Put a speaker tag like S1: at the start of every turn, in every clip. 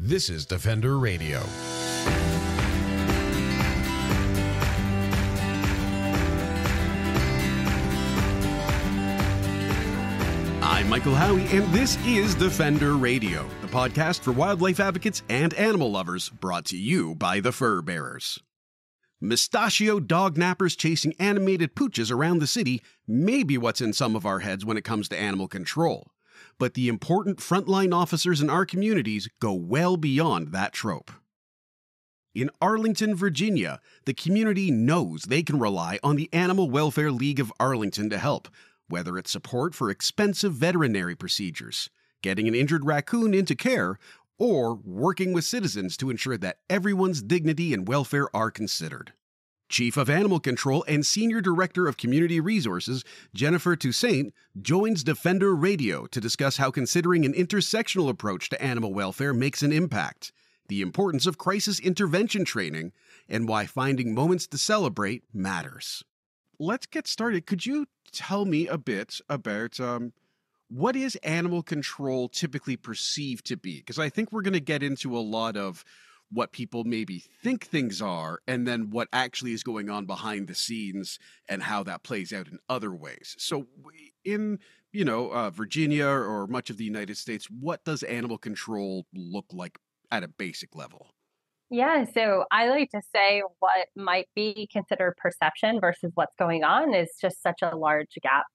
S1: This is Defender Radio. I'm Michael Howie, and this is Defender Radio, the podcast for wildlife advocates and animal lovers, brought to you by the Fur Bearers. Mustachioed dog nappers chasing animated pooches around the city may be what's in some of our heads when it comes to animal control. But the important frontline officers in our communities go well beyond that trope. In Arlington, Virginia, the community knows they can rely on the Animal Welfare League of Arlington to help, whether it's support for expensive veterinary procedures, getting an injured raccoon into care, or working with citizens to ensure that everyone's dignity and welfare are considered. Chief of Animal Control and Senior Director of Community Resources, Jennifer Toussaint, joins Defender Radio to discuss how considering an intersectional approach to animal welfare makes an impact, the importance of crisis intervention training, and why finding moments to celebrate matters. Let's get started. Could you tell me a bit about what is animal control typically perceived to be? Because I think we're going to get into a lot of what people maybe think things are, and then what actually is going on behind the scenes and how that plays out in other ways. So in, Virginia or much of the United States, what does animal control look like at a basic level?
S2: Yeah, so I like to say what might be considered perception versus what's going on is just such a large gap.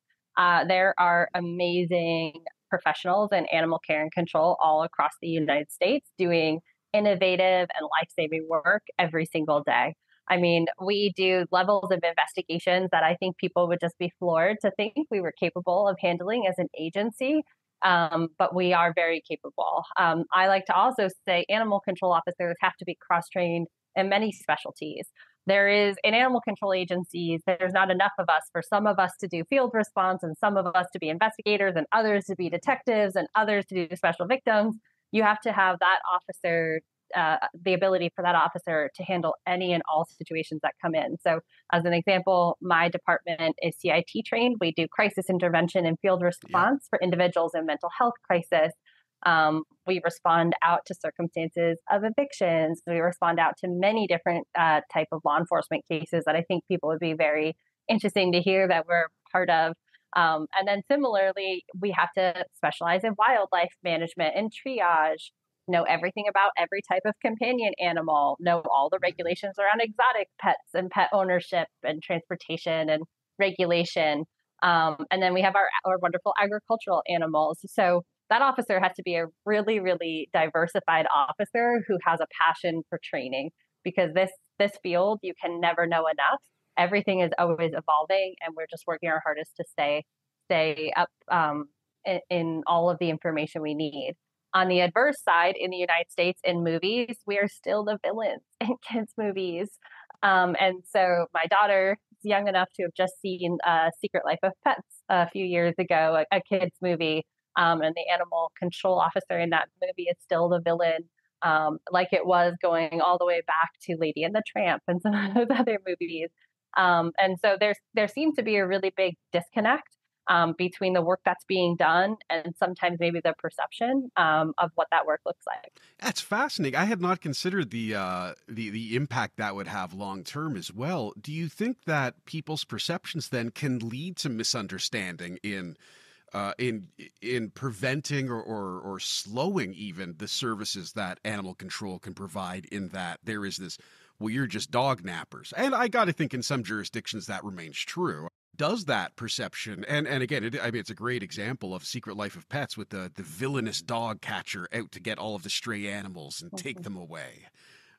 S2: There are amazing professionals in animal care and control all across the United States doing innovative and life-saving work every single day. I mean, we do levels of investigations that I think people would just be floored to think we were capable of handling as an agency, but we are very capable. I like to also say animal control officers have to be cross-trained in many specialties. There is, in animal control agencies, there's not enough of us for some of us to do field response and some of us to be investigators and others to be detectives and others to do special victims. You have to have that officer, the ability for that officer to handle any and all situations that come in. So as an example, my department is CIT trained. We do crisis intervention and field response for individuals in mental health crisis. We respond out to circumstances of evictions. We respond out to many different type of law enforcement cases that I think people would be very interesting to hear that we're part of. And then similarly, we have to specialize in wildlife management and triage, know everything about every type of companion animal, know all the regulations around exotic pets and pet ownership and transportation and regulation. And then we have our wonderful agricultural animals. So that officer has to be a really, really diversified officer who has a passion for training, because this field, you can never know enough. Everything is always evolving, and we're just working our hardest to stay up in all of the information we need. On the adverse side, in the United States, in movies, we are still the villains in kids' movies. And so my daughter is young enough to have just seen Secret Life of Pets a few years ago, a kids' movie, and the animal control officer in that movie is still the villain. Like it was going all the way back to Lady and the Tramp and some of those other movies. And so there seems to be a really big disconnect between the work that's being done and sometimes maybe the perception of what that work looks like.
S1: That's fascinating. I had not considered the impact that would have long term as well. Do you think that people's perceptions then can lead to misunderstanding in preventing or slowing even the services that animal control can provide, in that there is this, well, you're just dog nappers. And I got to think in some jurisdictions that remains true. Does that perception, and again, it's a great example of Secret Life of Pets with the villainous dog catcher out to get all of the stray animals and take them away.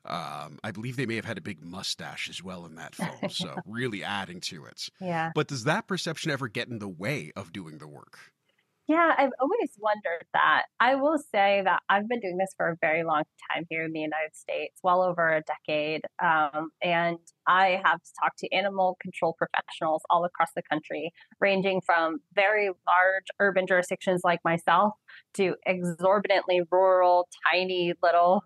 S1: I believe they may have had a big mustache as well in that film, so really adding to it.
S2: Yeah.
S1: But does that perception ever get in the way of doing the work?
S2: Yeah, I've always wondered that. I will say that I've been doing this for a very long time here in the United States, well over a decade. And I have talked to animal control professionals all across the country, ranging from very large urban jurisdictions like myself to exorbitantly rural, tiny little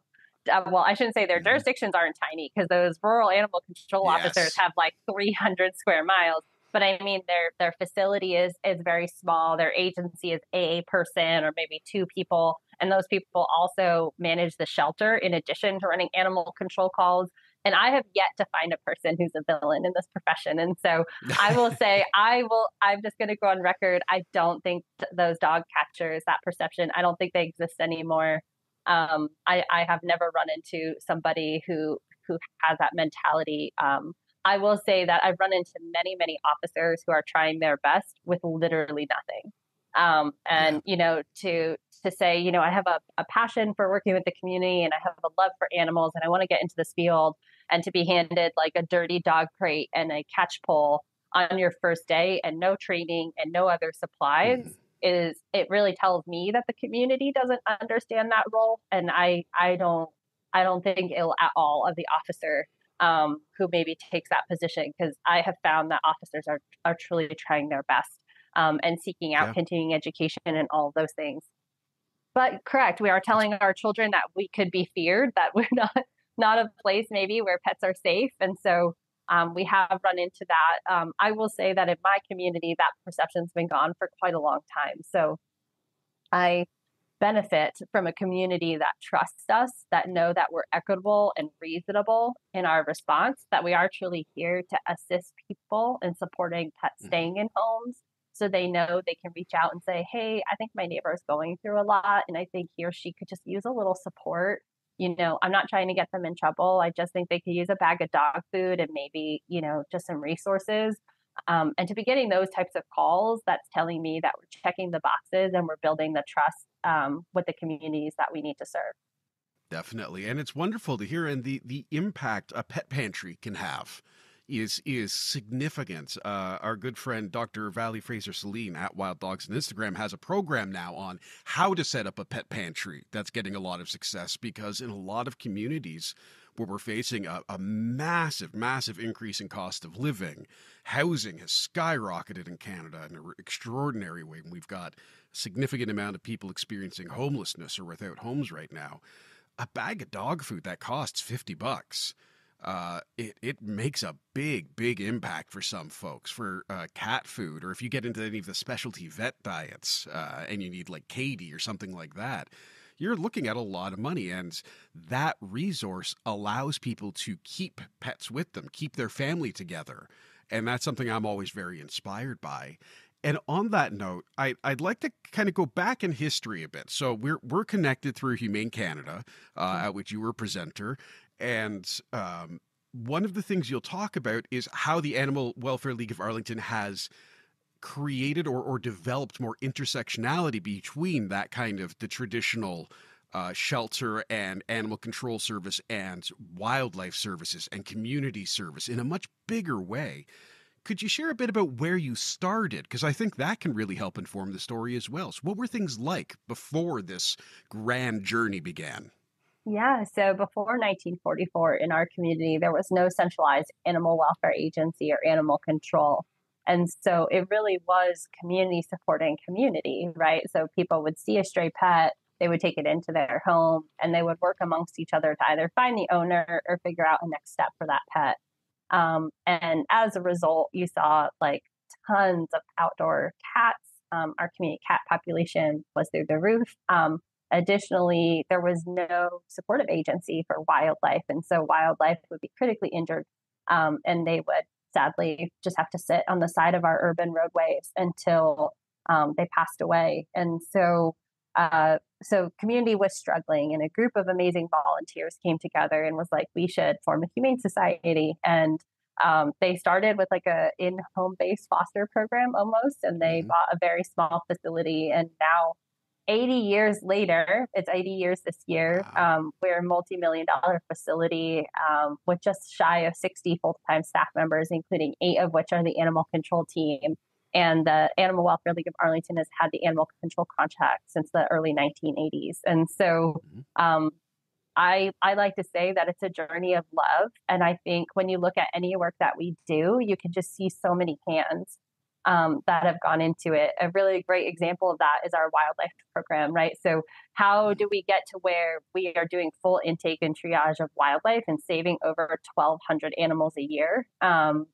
S2: well, I shouldn't say their jurisdictions aren't tiny, because those rural animal control officers have like 300 square miles. But I mean, their facility is very small. Their agency is a person or maybe two people, and those people also manage the shelter in addition to running animal control calls. And I have yet to find a person who's a villain in this profession. And so I will say, I'm just going to go on record. I don't think those dog catchers, that perception, I don't think they exist anymore. I have never run into somebody who has that mentality. I will say that I've run into many officers who are trying their best with literally nothing. And, to say, I have a passion for working with the community and I have a love for animals and I want to get into this field, and to be handed like a dirty dog crate and a catch pole on your first day and no training and no other supplies it really tells me that the community doesn't understand that role. And I don't think ill at all of the officer who maybe takes that position, because I have found that officers are truly trying their best and seeking out continuing education and all of those things. But correct, we are telling our children that we could be feared, that we're not a place maybe where pets are safe. And so we have run into that. I will say that in my community, that perception's been gone for quite a long time. So I benefit from a community that trusts us, that know that we're equitable and reasonable in our response, that we are truly here to assist people in supporting pets staying in homes. So they know they can reach out and say, hey, I think my neighbor is going through a lot, and I think he or she could just use a little support. I'm not trying to get them in trouble. I just think they could use a bag of dog food and maybe, just some resources. And to be getting those types of calls, that's telling me that we're checking the boxes and we're building the trust with the communities that we need to serve.
S1: Definitely. And it's wonderful to hear. And the impact a pet pantry can have is significant. Our good friend, Dr. Valley Fraser-Celine at Wild Dogs on Instagram, has a program now on how to set up a pet pantry that's getting a lot of success, because in a lot of communities where we're facing a massive increase in cost of living, housing has skyrocketed in Canada in an extraordinary way. And we've got a significant amount of people experiencing homelessness or without homes right now. A bag of dog food that costs $50. It makes a big impact for some folks. For cat food, or if you get into any of the specialty vet diets and you need like Katie or something like that, you're looking at a lot of money. And that resource allows people to keep pets with them, keep their family together. And that's something I'm always very inspired by. And on that note, I'd like to kind of go back in history a bit. So we're connected through Humane Canada, at which you were a presenter. And one of the things you'll talk about is how the Animal Welfare League of Arlington has created or developed more intersectionality between that kind of the traditional shelter and animal control service and wildlife services and community service in a much bigger way. Could you share a bit about where you started? Because I think that can really help inform the story as well. So what were things like before this grand journey began?
S2: Yeah, so before 1944 in our community, there was no centralized animal welfare agency or animal control. And so it really was community supporting community, right? So people would see a stray pet, they would take it into their home, and they would work amongst each other to either find the owner or figure out a next step for that pet. And as a result, you saw like tons of outdoor cats. Our community cat population was through the roof. Additionally, there was no supportive agency for wildlife. And so wildlife would be critically injured, and they would sadly just have to sit on the side of our urban roadways until they passed away. And so community was struggling, and a group of amazing volunteers came together and was like, we should form a humane society. And they started with like a in-home based foster program almost, and they bought a very small facility. And now 80 years later, it's 80 years this year, we're a multi-million-dollar facility with just shy of 60 full-time staff members, including 8 of which are the animal control team. And the Animal Welfare League of Arlington has had the animal control contract since the early 1980s. And so I like to say that it's a journey of love. And I think when you look at any work that we do, you can just see so many hands that have gone into it. A really great example of that is our wildlife program, right? So how do we get to where we are doing full intake and triage of wildlife and saving over 1,200 animals a year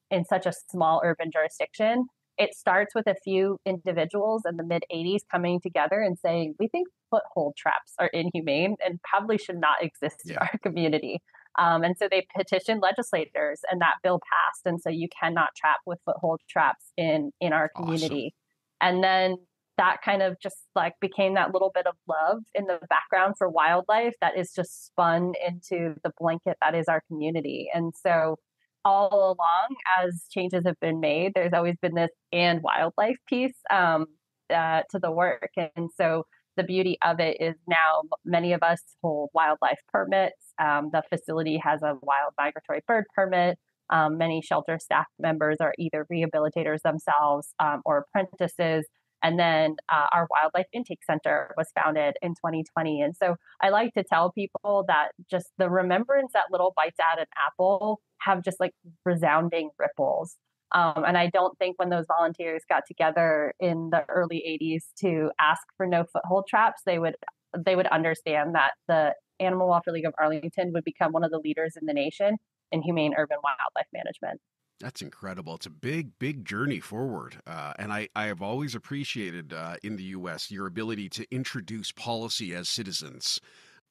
S2: in such a small urban jurisdiction? It starts with a few individuals in the mid 80s coming together and saying, we think foothold traps are inhumane and probably should not exist in our community. And so they petitioned legislators and that bill passed. And so you cannot trap with foothold traps in our community. Awesome. And then that kind of just like became that little bit of love in the background for wildlife that is just spun into the blanket that is our community. And so all along, as changes have been made, there's always been this and wildlife piece to the work. And so the beauty of it is now many of us hold wildlife permits. The facility has a wild migratory bird permit. Many shelter staff members are either rehabilitators themselves or apprentices. And then our wildlife intake center was founded in 2020. And so I like to tell people that just the remembrance that little bites at an apple have just like resounding ripples. And I don't think when those volunteers got together in the early 80s to ask for no foothold traps, they would understand that the Animal Welfare League of Arlington would become one of the leaders in the nation in humane urban wildlife management.
S1: That's incredible. It's a big, big journey forward. And I have always appreciated in the U.S. your ability to introduce policy as citizens.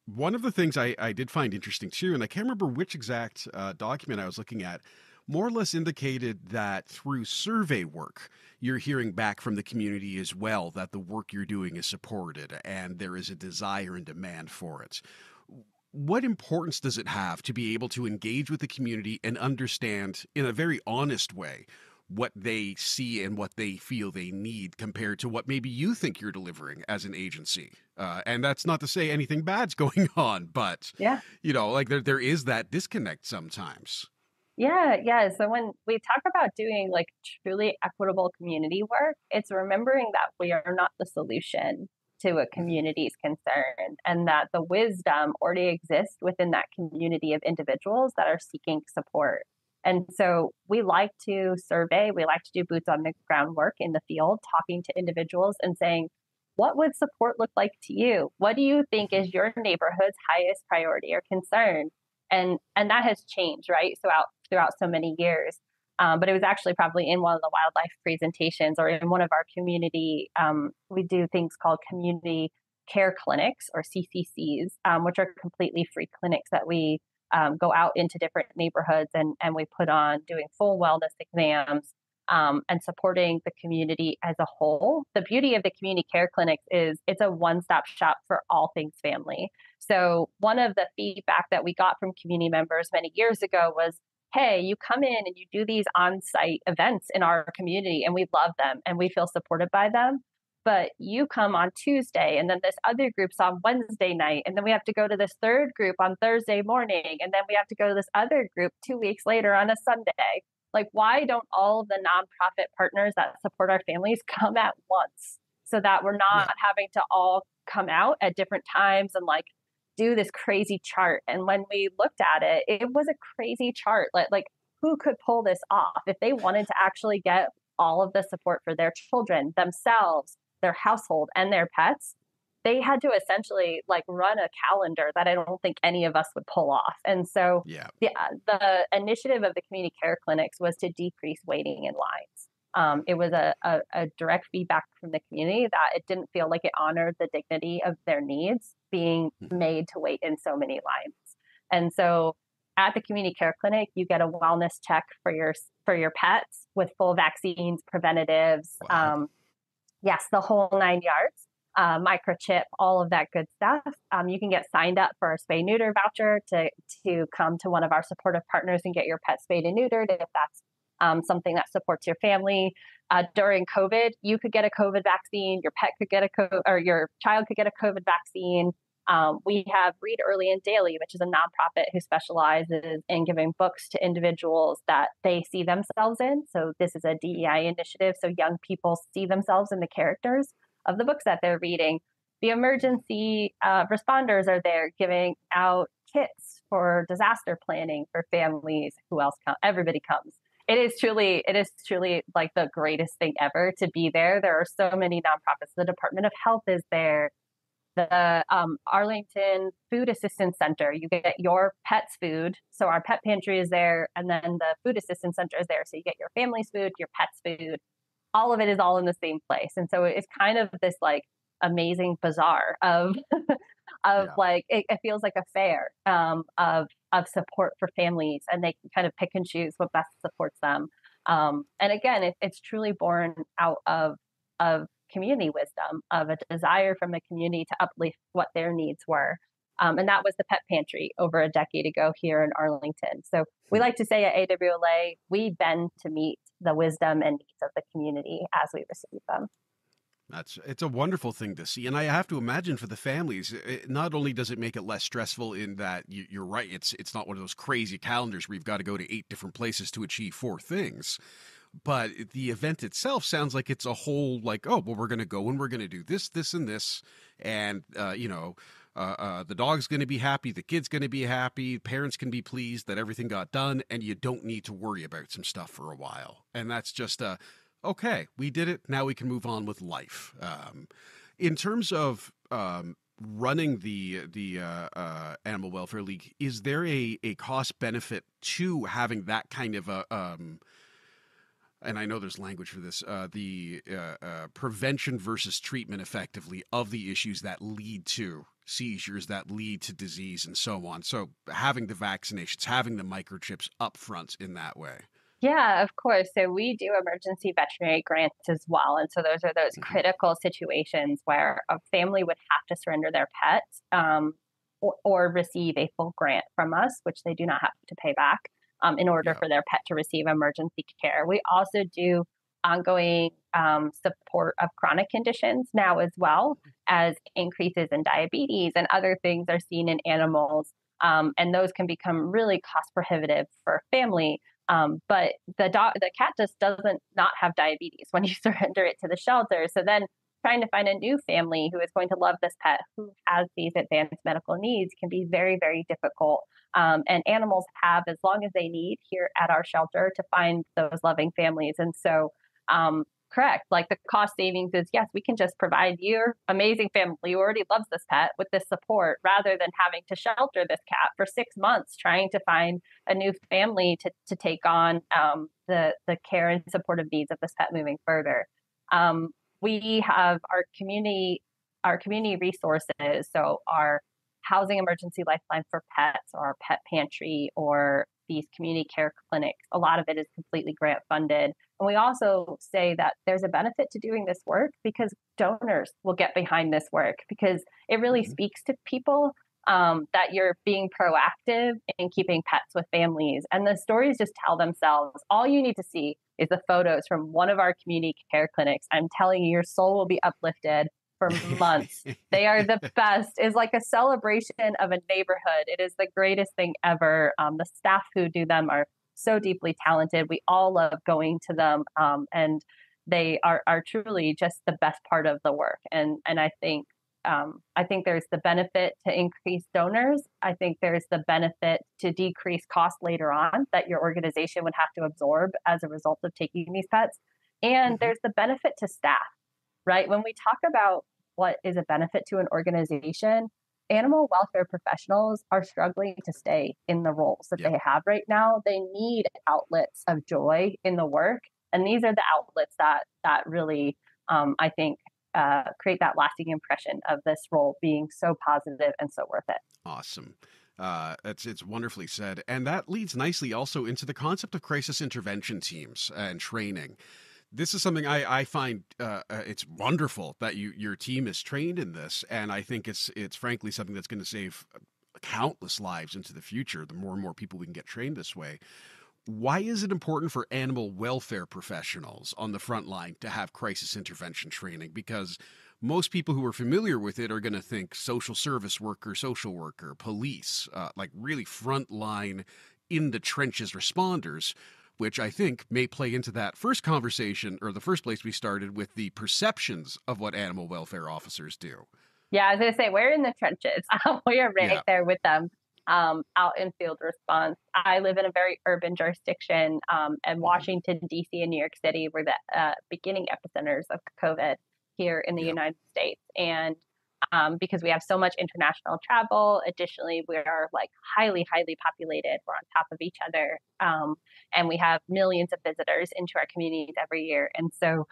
S1: One of the things I did find interesting too, and I can't remember which exact document I was looking at, more or less indicated that through survey work, you're hearing back from the community as well that the work you're doing is supported and there is a desire and demand for it. What importance does it have to be able to engage with the community and understand in a very honest way what they see and what they feel they need compared to what maybe you think you're delivering as an agency? And that's not to say anything bad's going on, but, you know, like there is that disconnect sometimes.
S2: Yeah. So when we talk about doing like truly equitable community work, it's remembering that we are not the solution to a community's concern and that the wisdom already exists within that community of individuals that are seeking support. And so we like to survey, we like to do boots on the ground work in the field, talking to individuals and saying, what would support look like to you? What do you think is your neighborhood's highest priority or concern? And that has changed, right? So throughout so many years. But it was actually probably in one of the wildlife presentations or in one of our community, we do things called community care clinics or CCCs, which are completely free clinics that we go out into different neighborhoods and we put on doing full wellness exams and supporting the community as a whole. The beauty of the community care clinics is it's a one-stop shop for all things family. So one of the feedback that we got from community members many years ago was, hey, you come in and you do these on-site events in our community and we love them and we feel supported by them. But you come on Tuesday and then this other group's on Wednesday night. And then we have to go to this third group on Thursday morning. And then we have to go to this other group 2 weeks later on a Sunday. Like, why don't all of the nonprofit partners that support our families come at once so that we're not having to all come out at different times and like do this crazy chart? And when we looked at it, it was a crazy chart. Like who could pull this off if they wanted to actually get all of the support for their children, themselves, their household, and their pets? They had to essentially like run a calendar that I don't think any of us would pull off. And so the initiative of the community care clinics was to decrease waiting in lines. It was a direct feedback from the community that it didn't feel like it honored the dignity of their needs being made to wait in so many lines. And so at the community care clinic, you get a wellness check for your pets with full vaccines, preventatives, yes, the whole 9 yards. Microchip, all of that good stuff. You can get signed up for a spay neuter voucher to come to one of our supportive partners and get your pet spayed and neutered if that's something that supports your family. During COVID, you could get a COVID vaccine. Your pet could get your child could get a COVID vaccine. We have Read Early and Daily, which is a nonprofit who specializes in giving books to individuals that they see themselves in. So this is a DEI initiative. So young people see themselves in the characters of the books that they're reading. The emergency responders are there giving out kits for disaster planning for families. Who else comes? Everybody comes. it is truly like the greatest thing ever to be there. There are so many nonprofits. The Department of Health is there. The Arlington Food Assistance Center, you get your pet's food. So our pet pantry is there, and then the Food Assistance Center is there. So you get your family's food, your pet's food. All of it is all in the same place, and so it's kind of this like amazing bazaar of
S1: Yeah.
S2: like it feels like a fair of support for families, and they can kind of pick and choose what best supports them. And again, it's truly born out of community wisdom, of a desire from the community to uplift what their needs were. And that was the pet pantry over a decade ago here in Arlington. So we like to say at AWLA, we bend to meet the wisdom and needs of the community as we receive them.
S1: It's a wonderful thing to see, and I have to imagine for the families, not only does it make it less stressful in that you're right, it's not one of those crazy calendars where you've got to go to 8 different places to achieve 4 things, but the event itself sounds like it's a whole like, oh well, we're going to go and we're going to do this, this, and this, and the dog's going to be happy, the kid's going to be happy, parents can be pleased that everything got done, and you don't need to worry about some stuff for a while, and that's just okay, we did it. Now we can move on with life. In terms of running the Animal Welfare League, is there a cost benefit to having that kind of a and I know there's language for this, the prevention versus treatment effectively of the issues that lead to seizures, that lead to disease, and so on. So having the vaccinations, having the microchips up front in that way.
S2: Yeah, of course. So we do emergency veterinary grants as well. And so those are those critical situations where a family would have to surrender their pet or receive a full grant from us, which they do not have to pay back in order for their pet to receive emergency care. We also do ongoing support of chronic conditions now, as well as increases in diabetes and other things are seen in animals. And those can become really cost prohibitive for a family. But the cat just doesn't not have diabetes when you surrender it to the shelter. So then trying to find a new family who is going to love this pet, who has these advanced medical needs, can be very, very difficult. And animals have as long as they need here at our shelter to find those loving families. And so, correct, like the cost savings is, yes, we can just provide your amazing family who already loves this pet with this support, rather than having to shelter this cat for 6 months, trying to find a new family to take on the care and supportive needs of this pet moving further. We have our community resources, so our housing emergency lifeline for pets, or our pet pantry, or these community care clinics. A lot of it is completely grant funded. And we also say that there's a benefit to doing this work because donors will get behind this work, because it really speaks to people that you're being proactive in keeping pets with families. And the stories just tell themselves. All you need to see is the photos from one of our community care clinics. I'm telling you, your soul will be uplifted for months. They are the best. It's like a celebration of a neighborhood. It is the greatest thing ever. The staff who do them are so deeply talented. We all love going to them, and they are truly just the best part of the work. And I think there's the benefit to increase donors. I think there's the benefit to decrease costs later on that your organization would have to absorb as a result of taking these pets. And there's the benefit to staff, right? When we talk about what is a benefit to an organization, animal welfare professionals are struggling to stay in the roles that they have right now. They need outlets of joy in the work. And these are the outlets that really, I think, create that lasting impression of this role being so positive and so worth it.
S1: Awesome. It's wonderfully said. And that leads nicely also into the concept of crisis intervention teams and training. This is something I find it's wonderful that your team is trained in this, and I think it's frankly something that's going to save countless lives into the future. The more and more people we can get trained this way. Why is it important for animal welfare professionals on the front line to have crisis intervention training? Because most people who are familiar with it are going to think social service worker, social worker, police, like really frontline, in the trenches responders, which I think may play into that first conversation, or the first place we started with the perceptions of what animal welfare officers do.
S2: Yeah, I was going to say, we're in the trenches. We are right there with them. out in field response. I live in a very urban jurisdiction, and Washington, D.C. and New York City were the beginning epicenters of COVID here in the United States. And because we have so much international travel, additionally, we are like highly, highly populated. We're on top of each other. And we have millions of visitors into our communities every year. And so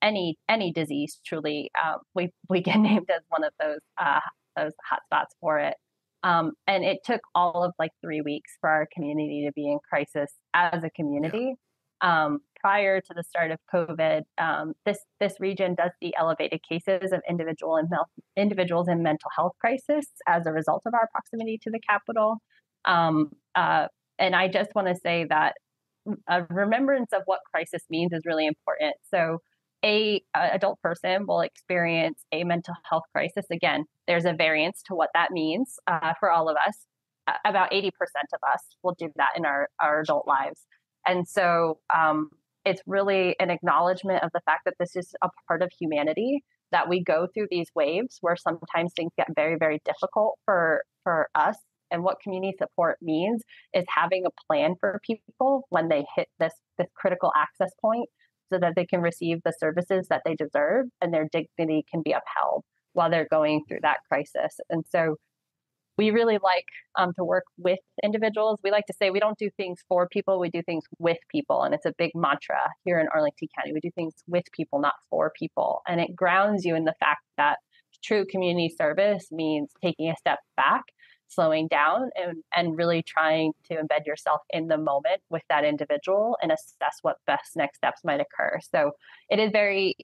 S2: any disease truly, we get named as one of those hotspots for it. And it took all of like 3 weeks for our community to be in crisis as a community. Prior to the start of COVID, this region does see elevated cases of individuals in mental health crisis as a result of our proximity to the capital. And I just want to say that a remembrance of what crisis means is really important. So a adult person will experience a mental health crisis. Again, there's a variance to what that means for all of us. About 80% of us will do that in our adult lives. And so it's really an acknowledgement of the fact that this is a part of humanity, that we go through these waves where sometimes things get very, very difficult for us. And what community support means is having a plan for people when they hit this critical access point, so that they can receive the services that they deserve and their dignity can be upheld while they're going through that crisis. And so we really like to work with individuals. We like to say we don't do things for people, we do things with people. And it's a big mantra here in Arlington County. We do things with people, not for people. And it grounds you in the fact that true community service means taking a step back, slowing down, and really trying to embed yourself in the moment with that individual and assess what best next steps might occur. So it is very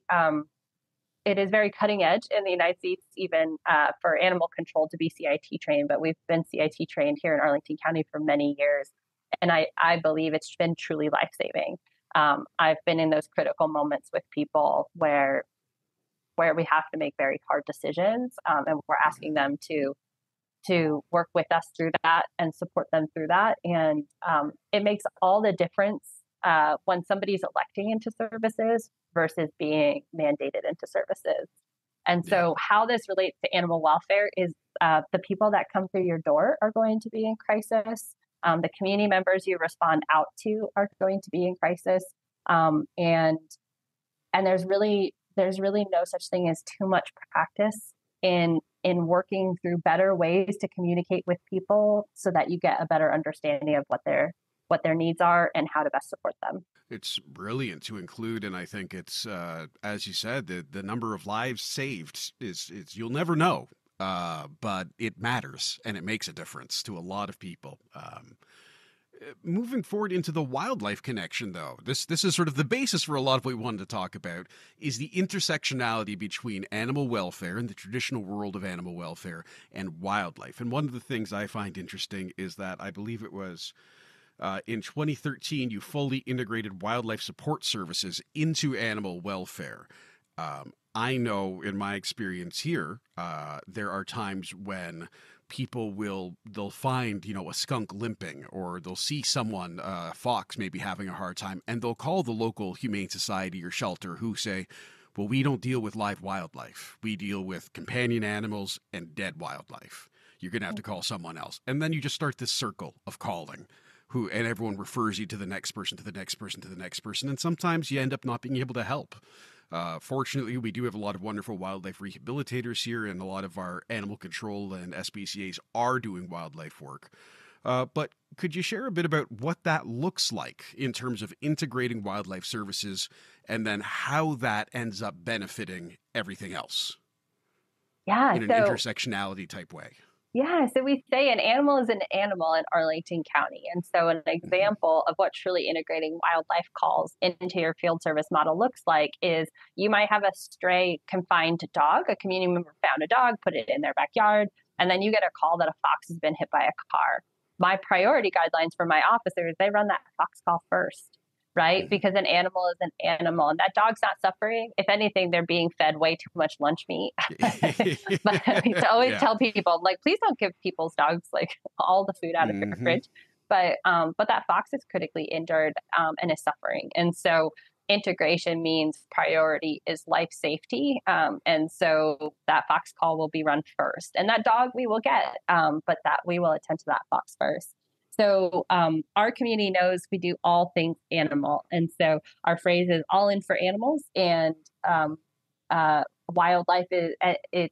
S2: cutting edge in the United States, even for animal control to be CIT trained, but we've been CIT trained here in Arlington County for many years. And I believe it's been truly life-saving. I've been in those critical moments with people where we have to make very hard decisions, and we're asking them to work with us through that and support them through that. And it makes all the difference when somebody's electing into services versus being mandated into services. And so how this relates to animal welfare is the people that come through your door are going to be in crisis. The community members you respond out to are going to be in crisis. And there's really no such thing as too much practice in working through better ways to communicate with people so that you get a better understanding of what their needs are and how to best support them.
S1: It's brilliant to include, and I think it's, as you said, the number of lives saved is you'll never know, but it matters and it makes a difference to a lot of people. Moving forward into the wildlife connection, though, this is sort of the basis for a lot of what we wanted to talk about, is the intersectionality between animal welfare and the traditional world of animal welfare and wildlife. And one of the things I find interesting is that I believe it was in 2013, you fully integrated wildlife support services into animal welfare. I know in my experience here, there are times when people they'll find, a skunk limping, or they'll see someone, a fox maybe having a hard time, and they'll call the local humane society or shelter, who say, well, we don't deal with live wildlife. We deal with companion animals and dead wildlife. You're going to have to call someone else. And then you just start this circle of calling, and everyone refers you to the next person, to the next person, to the next person. And sometimes you end up not being able to help. Fortunately, we do have a lot of wonderful wildlife rehabilitators here, and a lot of our animal control and SPCAs are doing wildlife work. But could you share a bit about what that looks like in terms of integrating wildlife services, and then how that ends up benefiting everything else?
S2: Yeah,
S1: in an intersectionality type way.
S2: Yeah, so we say an animal is an animal in Arlington County. And so an example of what truly integrating wildlife calls into your field service model looks like is you might have a stray confined dog. A community member found a dog, put it in their backyard, and then you get a call that a fox has been hit by a car. My priority guidelines for my officers, they run that fox call first, right? Because an animal is an animal, and that dog's not suffering. If anything, they're being fed way too much lunch meat. But I used to always tell people, like, please don't give people's dogs like all the food out of your fridge. But that fox is critically injured and is suffering. And so integration means priority is life safety. And so that fox call will be run first. And that dog we will get, but that we will attend to that fox first. So our community knows we do all things animal. And so our phrase is all in for animals. And wildlife is, we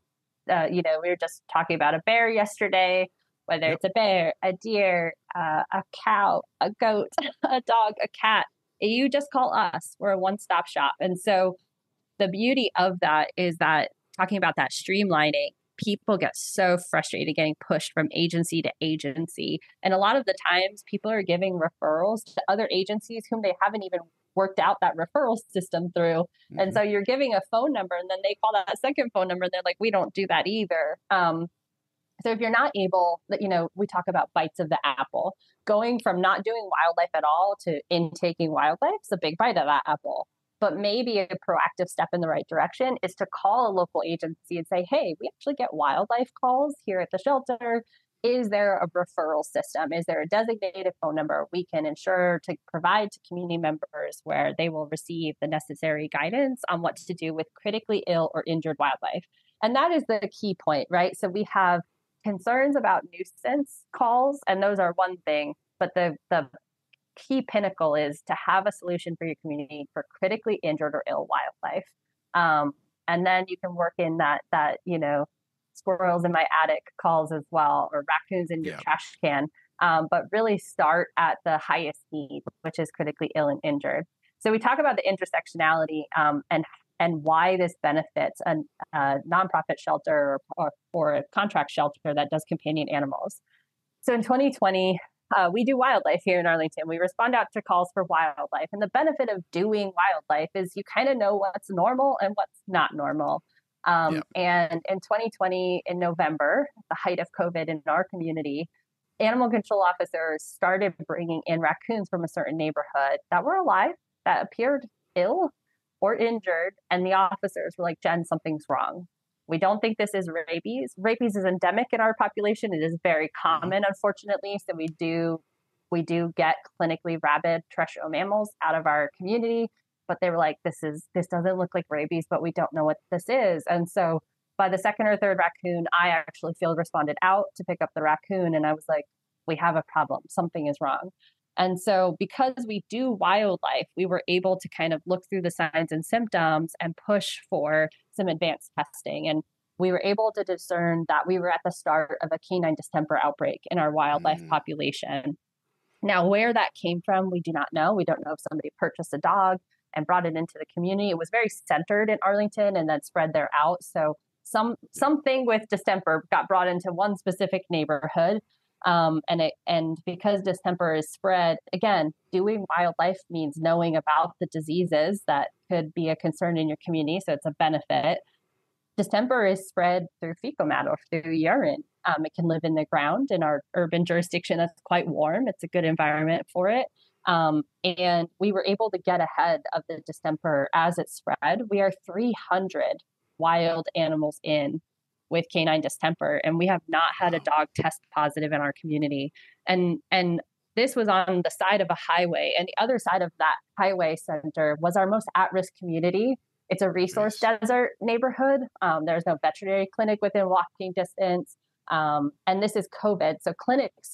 S2: were just talking about a bear yesterday, whether it's a bear, a deer, a cow, a goat, a dog, a cat. You just call us. We're a one-stop shop. And so the beauty of that is that talking about that streamlining, people get so frustrated getting pushed from agency to agency. And a lot of the times people are giving referrals to other agencies whom they haven't even worked out that referral system through. Mm-hmm. And so you're giving a phone number and then they call that second phone number. And they're like, we don't do that either. So if you're not able, we talk about bites of the apple, going from not doing wildlife at all to intaking wildlife is a big bite of that apple. But maybe a proactive step in the right direction is to call a local agency and say, hey, we actually get wildlife calls here at the shelter. Is there a referral system? Is there a designated phone number we can ensure to provide to community members where they will receive the necessary guidance on what to do with critically ill or injured wildlife? And that is the key point, right? So we have concerns about nuisance calls, and those are one thing, but the key pinnacle is to have a solution for your community for critically injured or ill wildlife. And then you can work in that, squirrels in my attic calls as well, or raccoons in your trash can. But really start at the highest need, which is critically ill and injured. So we talk about the intersectionality and why this benefits a nonprofit shelter or a contract shelter that does companion animals. So in 2020, we do wildlife here in Arlington. We respond out to calls for wildlife. And the benefit of doing wildlife is you kind of know what's normal and what's not normal. And in 2020, in November, the height of COVID in our community, animal control officers started bringing in raccoons from a certain neighborhood that were alive, that appeared ill or injured. And the officers were like, Jen, something's wrong. We don't think this is rabies. Rabies is endemic in our population. It is very common, unfortunately. So we do get clinically rabid terrestrial mammals out of our community. But they were like, this doesn't look like rabies, but we don't know what this is. And so by the second or third raccoon, I actually field responded out to pick up the raccoon. And I was like, we have a problem. Something is wrong. And so because we do wildlife, we were able to kind of look through the signs and symptoms and push for some advanced testing. And we were able to discern that we were at the start of a canine distemper outbreak in our wildlife population. Now, where that came from, we do not know. We don't know if somebody purchased a dog and brought it into the community. It was very centered in Arlington and then spread there out. So something with distemper got brought into one specific neighborhood. And because distemper is spread, again, doing wildlife means knowing about the diseases that could be a concern in your community. So it's a benefit. Distemper is spread through fecal matter or through urine. It can live in the ground in our urban jurisdiction that's quite warm. It's a good environment for it. And we were able to get ahead of the distemper as it spread. We are 300 wild animals in with canine distemper, and we have not had a dog test positive in our community. And this was on the side of a highway, and the other side of that highway center was our most at-risk community. It's a resource desert neighborhood. There's no veterinary clinic within walking distance. And this is COVID. So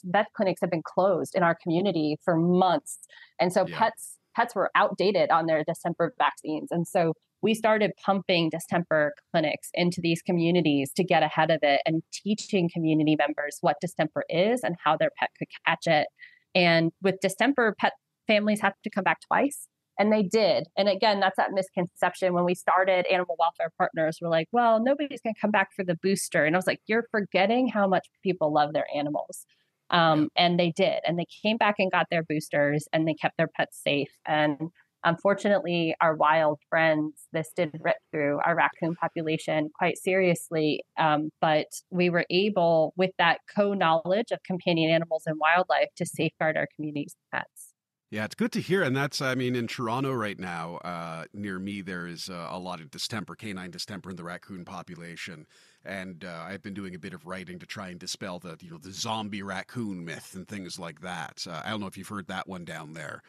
S2: vet clinics have been closed in our community for months. And so pets were outdated on their distemper vaccines. And so we started pumping distemper clinics into these communities to get ahead of it and teaching community members what distemper is and how their pet could catch it. And with distemper, pet families have to come back twice. And they did. And again, that's that misconception. When we started Animal Welfare Partners, we're like, well, nobody's going to come back for the booster. And I was like, you're forgetting how much people love their animals. And they did. And they came back and got their boosters and they kept their pets safe. And unfortunately, our wild friends, this did rip through our raccoon population quite seriously. But we were able, with that co-knowledge of companion animals and wildlife, to safeguard our community's pets.
S1: Yeah, it's good to hear. And that's, in Toronto right now, near me, there is a lot of distemper, canine distemper in the raccoon population. And I've been doing a bit of writing to try and dispel the zombie raccoon myth and things like that. I don't know if you've heard that one down there.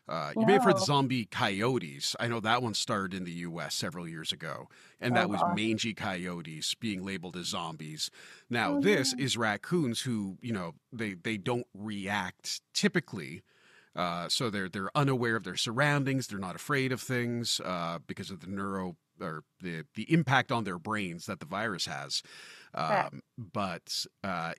S1: You may have heard
S2: No.
S1: zombie coyotes. I know that one started in the U.S. several years ago, and
S2: Oh
S1: that was
S2: gosh.
S1: mangy coyotes being labeled as zombies. Now,
S2: Oh
S1: this
S2: no.
S1: is raccoons who, they don't react typically. So they're unaware of their surroundings. They're not afraid of things because of the the impact on their brains that the virus has.
S2: Right.
S1: But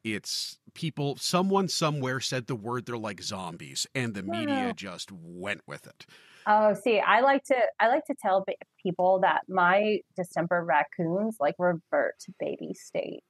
S1: it's people. Someone somewhere said the word. They're like zombies, and the media
S2: No.
S1: just went with it.
S2: Oh, see, I like to tell people that my distemper raccoons like revert to baby state.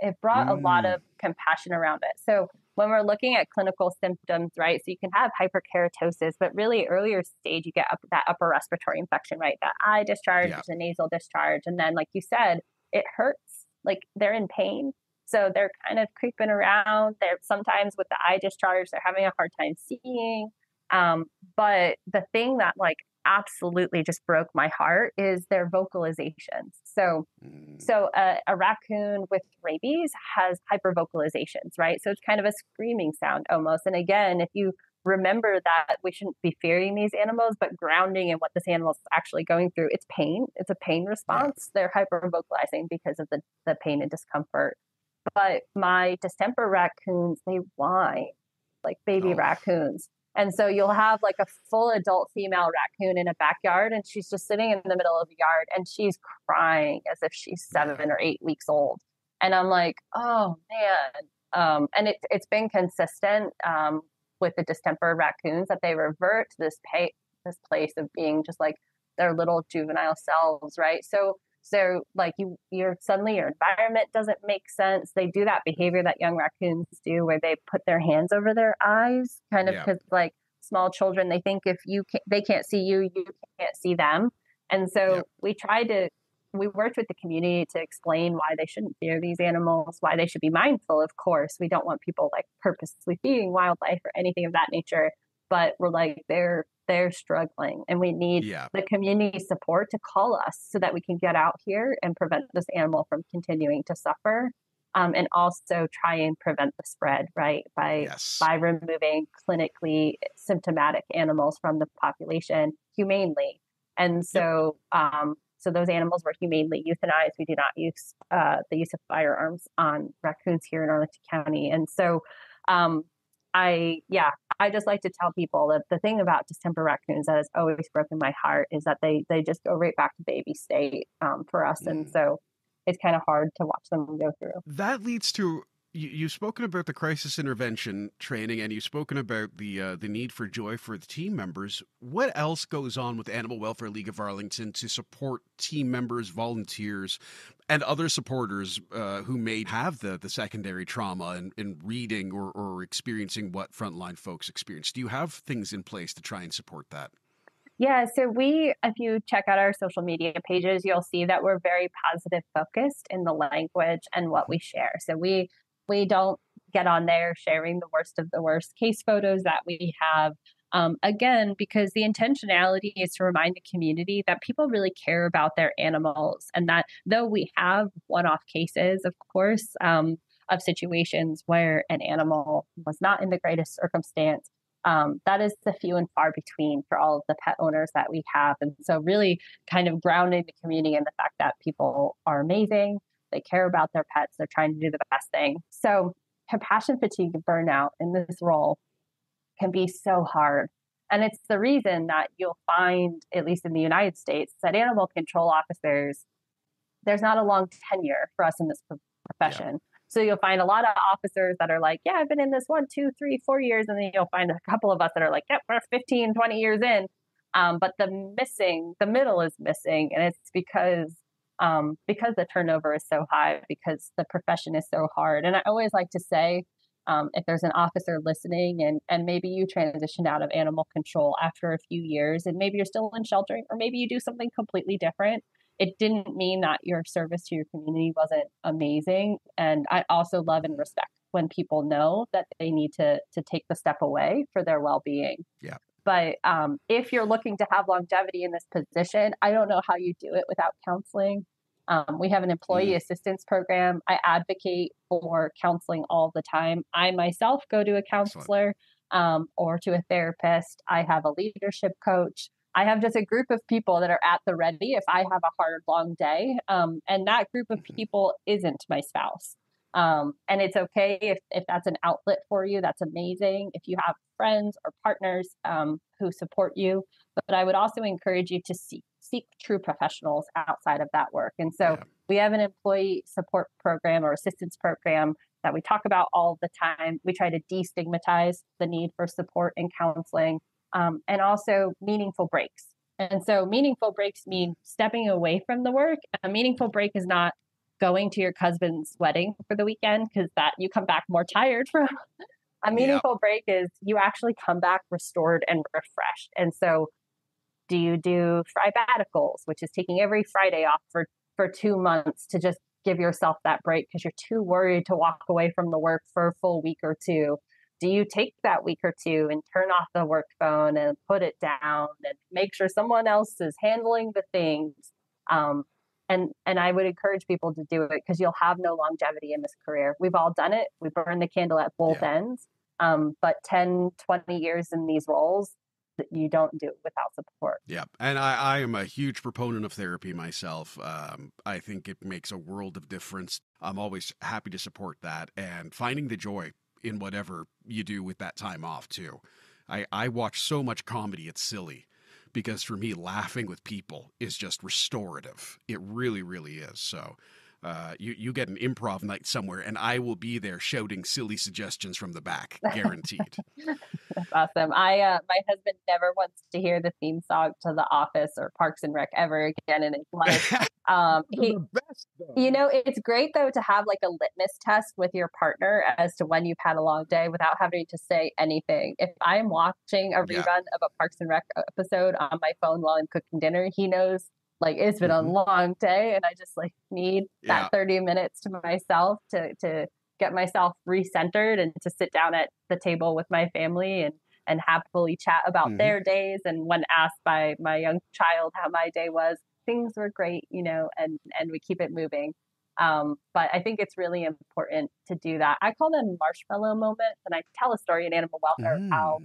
S2: It brought a lot
S1: Mm,
S2: of compassion around it. So when we're looking at clinical symptoms, right? So you can have hyperkeratosis, but really earlier stage, you get that upper respiratory infection, right? That eye discharge,
S1: yeah,
S2: the nasal discharge, and then, like you said, it hurts. Like they're in pain, so they're kind of creeping around. They're sometimes with the eye discharge, they're having a hard time seeing. Um, but the thing that like absolutely just broke my heart is their vocalizations. So
S1: mm,
S2: a raccoon with rabies has hypervocalizations, right? So it's kind of a screaming sound almost. And again, if you remember that we shouldn't be fearing these animals, but grounding in what this animal is actually going through, it's pain. It's a pain
S1: yeah.
S2: response. They're hypervocalizing because of the pain and discomfort. But my distemper raccoons, they whine like baby
S1: Oh,
S2: raccoons. And so you'll have like a full adult female raccoon in a backyard, and she's just sitting in the middle of the yard and she's crying as if she's
S1: yeah,
S2: 7 or 8 weeks old. And I'm like, oh man. And it's been consistent with the distemper raccoons that they revert to this place of being just like their little juvenile selves, right? So like you're suddenly your environment doesn't make sense. They do that behavior that young raccoons do where they put their hands over their eyes, kind of
S1: yeah,
S2: because like small children, they think if they can't see you, you can't see them. And
S1: yeah,
S2: so we worked with the community to explain why they shouldn't fear these animals, why they should be mindful. Of course, we don't want people like purposely feeding wildlife or anything of that nature, but we're like they're struggling and we need
S1: yeah.
S2: the community support to call us so that we can get out here and prevent this animal from continuing to suffer, and also try and prevent the spread, right?
S1: Yes.
S2: By removing clinically symptomatic animals from the population humanely. And
S1: Yep.
S2: so those animals were humanely euthanized. We do not use the use of firearms on raccoons here in Arlington County. And so um, I just like to tell people that the thing about distemper raccoons that has always broken my heart is that they just go right back to baby state for us, and
S1: Mm.
S2: so it's kind of hard to watch them go through.
S1: That leads to you've spoken about the crisis intervention training, and you've spoken about the need for joy for the team members. What else goes on with Animal Welfare League of Arlington to support team members, volunteers, and other supporters who may have the secondary trauma in reading or experiencing what frontline folks experience? Do you have things in place to try and support that?
S2: Yeah, so if you check out our social media pages, you'll see that we're very positive focused in the language and what
S1: Hmm.
S2: we share. So we don't get on there sharing the worst of the worst case photos that we have. Again, because the intentionality is to remind the community that people really care about their animals, and that though we have one-off cases, of course, of situations where an animal was not in the greatest circumstance, that is the few and far between for all of the pet owners that we have. And so, really kind of grounding the community in the fact that people are amazing, they care about their pets, they're trying to do the best thing. So, compassion fatigue and burnout in this role can be so hard. And it's the reason that you'll find, at least in the United States, that animal control officers, there's not a long tenure for us in this
S1: Yeah.
S2: profession. So you'll find a lot of officers that are like, yeah, I've been in this 1, 2, 3, 4 years. And then you'll find a couple of us that are like, yep, we're 15, 20 years in. But the middle is missing. And it's because the turnover is so high, because the profession is so hard. And I always like to say, if there's an officer listening and maybe you transitioned out of animal control after a few years and maybe you're still in sheltering or maybe you do something completely different, it didn't mean that your service to your community wasn't amazing. And I also love and respect when people know that they need to take the step away for their well-being.
S1: Yeah.
S2: But if you're looking to have longevity in this position, I don't know how you do it without counseling. We have an employee
S1: Mm.
S2: assistance program. I advocate for counseling all the time. I myself go to a
S1: Excellent.
S2: counselor. or to a therapist. I have a leadership coach. I have just a group of people that are at the ready if I have a hard, long day. And that group of people isn't my spouse. And it's okay if that's an outlet for you. That's amazing. If you have friends or partners who support you. But I would also encourage you to seek true professionals outside of that work. And so we have an employee support program or assistance program that we talk about all the time. We try to destigmatize the need for support and counseling, and also meaningful breaks. And so meaningful breaks mean stepping away from the work. A meaningful break is not going to your cousin's wedding for the weekend because that you come back more tired from. A meaningful break is you actually come back restored and refreshed. And so do you do Fribaticals, which is taking every Friday off for 2 months to just give yourself that break because you're too worried to walk away from the work for a full week or two? Do you take that week or two and turn off the work phone and put it down and make sure someone else is handling the things? And I would encourage people to do it because you'll have no longevity in this career. We've all done it. We burn the candle at both ends. But 10, 20 years in these roles, you don't do it without support.
S1: Yeah. And I am a huge proponent of therapy myself. I think it makes a world of difference. I'm always happy to support that and finding the joy in whatever you do with that time off too. I watch so much comedy, it's silly. Because for me, laughing with people is just restorative. It really, really is. So you get an improv night somewhere, and I will be there shouting silly suggestions from the back, guaranteed.
S2: That's awesome. My husband never wants to hear the theme song to The Office or Parks and Rec ever again in his life. It's great though to have like a litmus test with your partner as to when you've had a long day without having to say anything. If I'm watching a rerun of a Parks and Rec episode on my phone while I'm cooking dinner, he knows like it's been a long day and I just like need that 30 minutes to myself to get myself recentered and to sit down at the table with my family and happily chat about their days. And when asked by my young child how my day was, things were great, and we keep it moving. But I think it's really important to do that. I call them marshmallow moments. And I tell a story in animal welfare how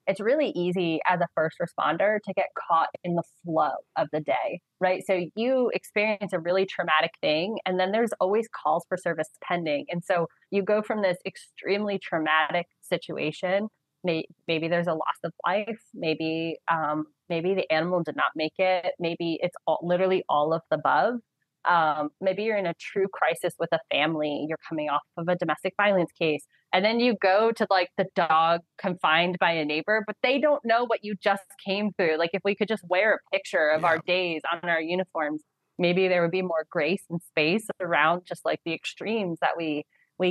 S2: it's really easy as a first responder to get caught in the flow of the day, right? So you experience a really traumatic thing, and then there's always calls for service pending. And so you go from this extremely traumatic situation. Maybe there's a loss of life. Maybe the animal did not make it. Maybe it's literally all of the above. Maybe you're in a true crisis with a family. You're coming off of a domestic violence case. And then you go to like the dog confined by a neighbor, but they don't know what you just came through. Like if we could just wear a picture of our days on our uniforms, maybe there would be more grace and space around just like the extremes that we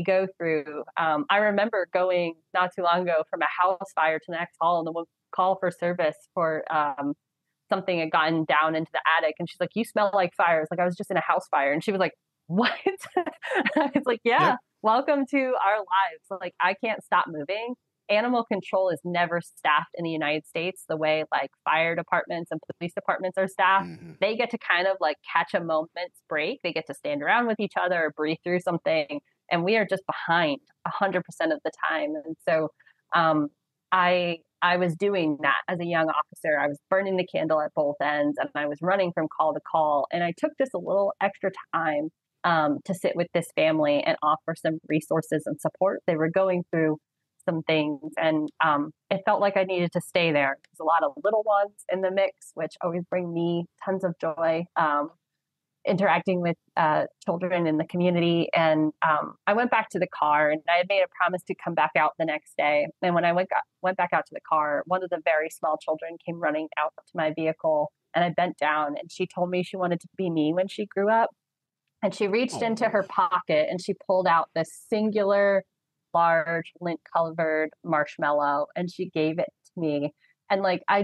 S2: go through. I remember going not too long ago from a house fire to the next hall and the call for service for something had gotten down into the attic. And she's like, "You smell like fire." It's like, "I was just in a house fire." And she was like, "What?" It's like, yeah. Welcome to our lives. So, like, I can't stop moving. Animal control is never staffed in the United States the way like fire departments and police departments are staffed. They get to kind of like catch a moment's break. They get to stand around with each other or breathe through something. And we are just behind 100% of the time. And so I was doing that as a young officer. I was burning the candle at both ends and I was running from call to call. And I took just a little extra time to sit with this family and offer some resources and support. They were going through some things and it felt like I needed to stay there. There's a lot of little ones in the mix, which always bring me tons of joy, interacting with children in the community. And I went back to the car and I had made a promise to come back out the next day. And when I went back out to the car, one of the very small children came running out to my vehicle and I bent down and she told me she wanted to be me when she grew up. And she reached into her pocket and she pulled out this singular, large, lint-colored marshmallow and she gave it to me. And like, I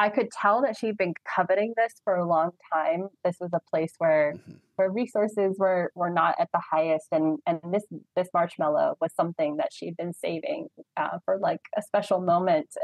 S2: could tell that she'd been coveting this for a long time. This was a place where resources were not at the highest. And this marshmallow was something that she'd been saving for like a special moment.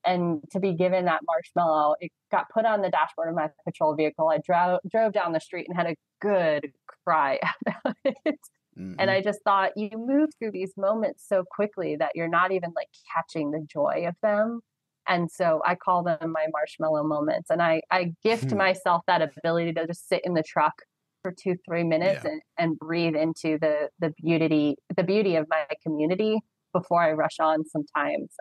S2: And to be given that marshmallow, it got put on the dashboard of my patrol vehicle. I drove down the street and had a good cry about it. And
S1: Hmm.
S2: I just thought you move through these moments so quickly that you're not even like catching the joy of them. And so I call them my marshmallow moments. And I gift myself that ability to just sit in the truck for 2, 3 minutes
S1: Yeah.
S2: and breathe into the beauty of my community before I rush on sometimes.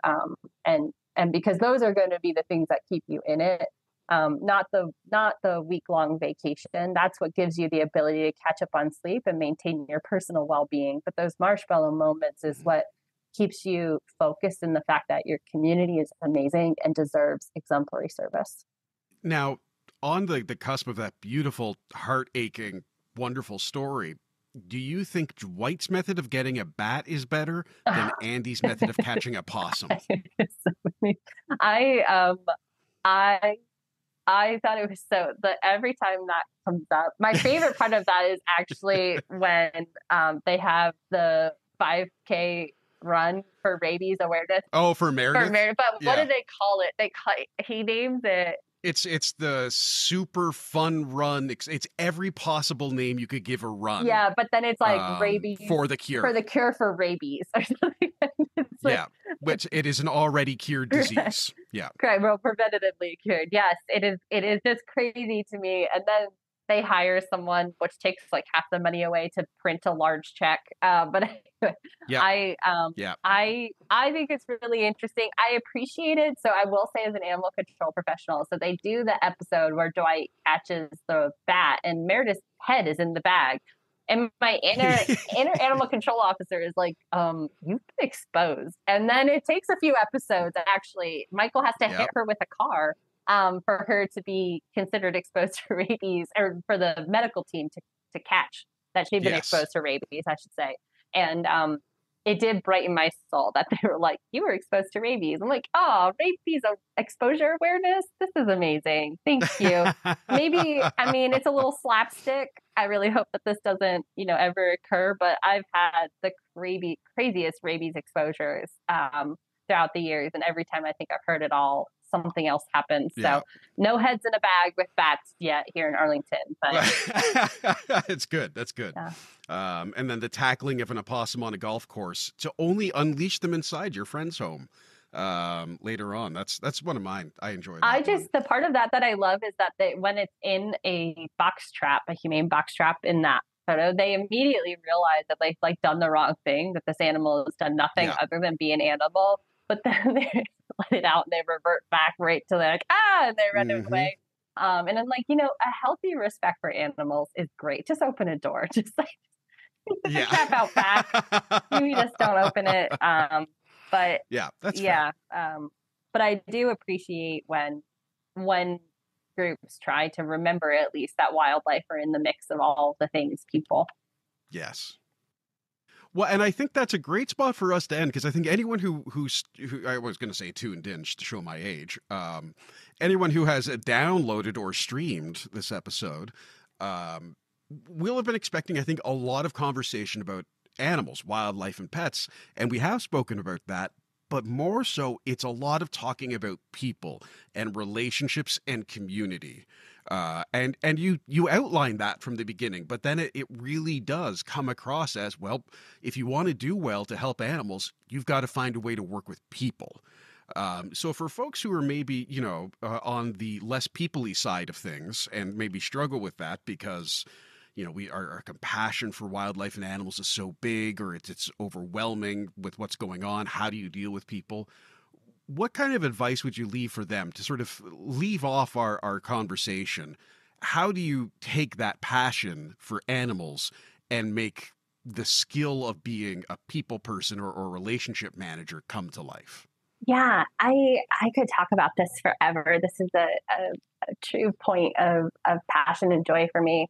S2: And because those are going to be the things that keep you in it, not the week long vacation. That's what gives you the ability to catch up on sleep and maintain your personal well being. But those marshmallow moments is what keeps you focused in the fact that your community is amazing and deserves exemplary service.
S1: Now, on the cusp of that beautiful, heart aching, wonderful story, do you think Dwight's method of getting a bat is better than Andy's method of catching a possum?
S2: I I I thought it was so the every time that comes up, my favorite part of that is actually when they have the 5K run for rabies awareness
S1: Oh, for Meredith?
S2: But what do
S1: Yeah.
S2: they call it? He names it.
S1: It's the super fun run. It's every possible name you could give a run,
S2: Yeah, but then it's like rabies
S1: for the
S2: for
S1: cure.
S2: the cure for rabies or something. It's like,
S1: Yeah, which it is an already cured disease. Yeah.
S2: correct, well, preventatively cured. Yes, it is. It is just crazy to me. And then they hire someone, which takes like half the money away to print a large check. But anyway,
S1: Yep.
S2: I
S1: Yeah.
S2: I think it's really interesting. I appreciate it. So I will say, as an animal control professional, so they do the episode where Dwight catches the bat, and Meredith's head is in the bag. And my inner animal control officer is like, you've been exposed. And then it takes a few episodes. Actually, Michael has to hit
S1: Yep.
S2: her with a car for her to be considered exposed to rabies, or for the medical team to catch that she'd been
S1: Yes.
S2: exposed to rabies, I should say. And it did brighten my soul that they were like, you were exposed to rabies. I'm like, oh, rabies exposure awareness. This is amazing. Thank you. Maybe, I mean, it's a little slapstick. I really hope that this doesn't, ever occur, but I've had the craziest rabies exposures throughout the years. And every time I think I've heard it all, something else happens.
S1: Yeah.
S2: So no heads in a bag with bats yet here in Arlington. But
S1: It's good. That's good.
S2: yeah.
S1: And then the tackling of an opossum on a golf course to only unleash them inside your friend's home later on. That's one of mine. I enjoy that.
S2: The part of that I love is that when it's in a box trap, a humane box trap in that photo, they immediately realize that they've like done the wrong thing, that this animal has done nothing
S1: Yeah.
S2: other than be an animal. But then they let it out and they revert back right to like, and they run away. And I'm like, a healthy respect for animals is great. Just open a door. Just like put the trap out back. Maybe just don't open it. But
S1: yeah, that's
S2: yeah. But I do appreciate when groups try to remember at least that wildlife are in the mix of all the things people.
S1: Yes. Well, and I think that's a great spot for us to end, because I think anyone who I was going to say tuned in to show my age, anyone who has downloaded or streamed this episode, will have been expecting, I think, a lot of conversation about animals, wildlife, and pets, and we have spoken about that. But more so, it's a lot of talking about people and relationships and community. And you outline that from the beginning, but then it really does come across as, well, if you want to do well to help animals, you've got to find a way to work with people. So for folks who are maybe, on the less people-y side of things and maybe struggle with that because, our compassion for wildlife and animals is so big, or it's overwhelming with what's going on. How do you deal with people? What kind of advice would you leave for them to sort of leave off our conversation? How do you take that passion for animals and make the skill of being a people person or relationship manager come to life?
S2: Yeah, I could talk about this forever. This is a true point of passion and joy for me.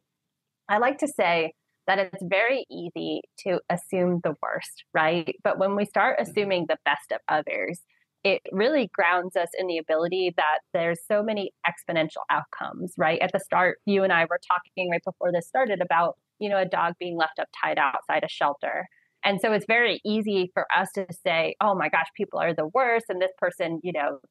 S2: I like to say that it's very easy to assume the worst, right? But when we start assuming the best of others, it really grounds us in the ability that there's so many exponential outcomes, right? At the start, you and I were talking right before this started about, a dog being left uptied outside a shelter. And so it's very easy for us to say, oh my gosh, people are the worst. And this person,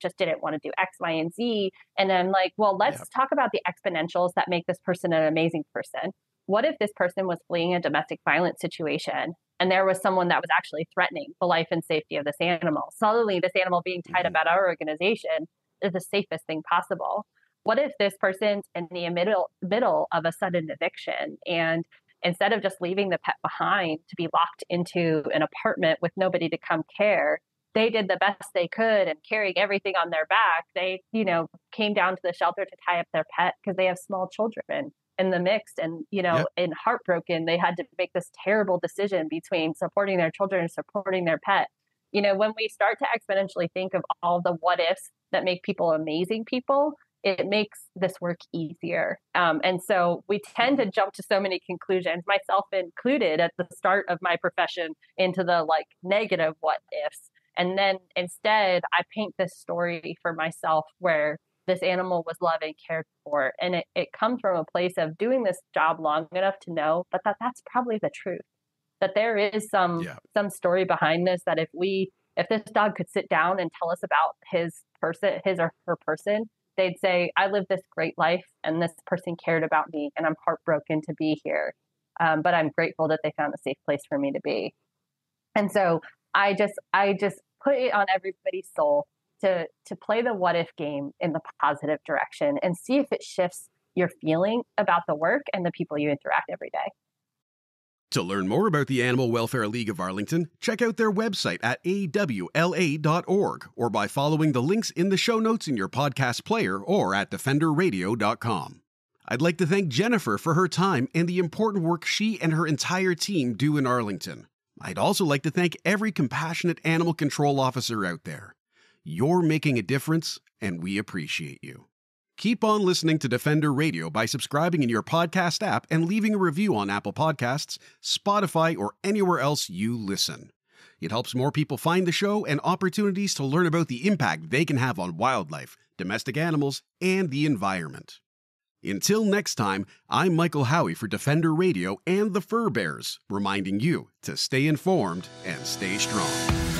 S2: just didn't want to do X, Y, and Z. And I'm like, well, let's talk about the exponentials that make this person an amazing person. what if this person was fleeing a domestic violence situation and there was someone that was actually threatening the life and safety of this animal? Suddenly, this animal being tied up at our organization is the safest thing possible. What if this person's in the middle of a sudden eviction, and instead of just leaving the pet behind to be locked into an apartment with nobody to come care, they did the best they could and carrying everything on their back. They, came down to the shelter to tie up their pet because they have small children in the mix. And, and heartbroken, they had to make this terrible decision between supporting their children and supporting their pet. When we start to exponentially think of all the what ifs that make people amazing people, it makes this work easier. And so we tend to jump to so many conclusions, myself included at the start of my profession, into the negative what ifs. And then instead, I paint this story for myself where this animal was loved and cared for. And it comes from a place of doing this job long enough to know that's probably the truth, that there is some story behind this, that if this dog could sit down and tell us about his or her person, they'd say, I lived this great life and this person cared about me and I'm heartbroken to be here. But I'm grateful that they found a safe place for me to be. And so I just put it on everybody's soul to play the what if game in the positive direction and see if it shifts your feeling about the work and the people you interact every day.
S1: To learn more about the Animal Welfare League of Arlington, check out their website at awla.org or by following the links in the show notes in your podcast player or at defenderradio.com. I'd like to thank Jennifer for her time and the important work she and her entire team do in Arlington. I'd also like to thank every compassionate animal control officer out there. You're making a difference, and we appreciate you. Keep on listening to Defender Radio by subscribing in your podcast app and leaving a review on Apple Podcasts, Spotify, or anywhere else you listen. It helps more people find the show and opportunities to learn about the impact they can have on wildlife, domestic animals, and the environment. Until next time, I'm Michael Howie for Defender Radio and the Fur Bearers, reminding you to stay informed and stay strong.